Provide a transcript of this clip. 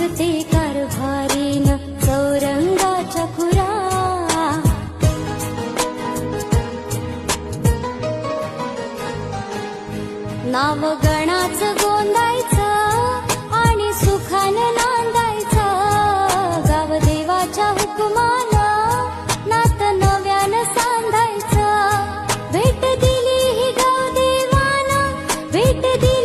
दिसते कारभारीन चौरंगाच्या खुरा. नाव गणाचं गोंदायचं आणि सुखानं नांदायचं. गाव देवाच्या हुकुमानं नातं नव्यानं सांधायचं. भेट दिली ही गाव देवानं, भेट दिली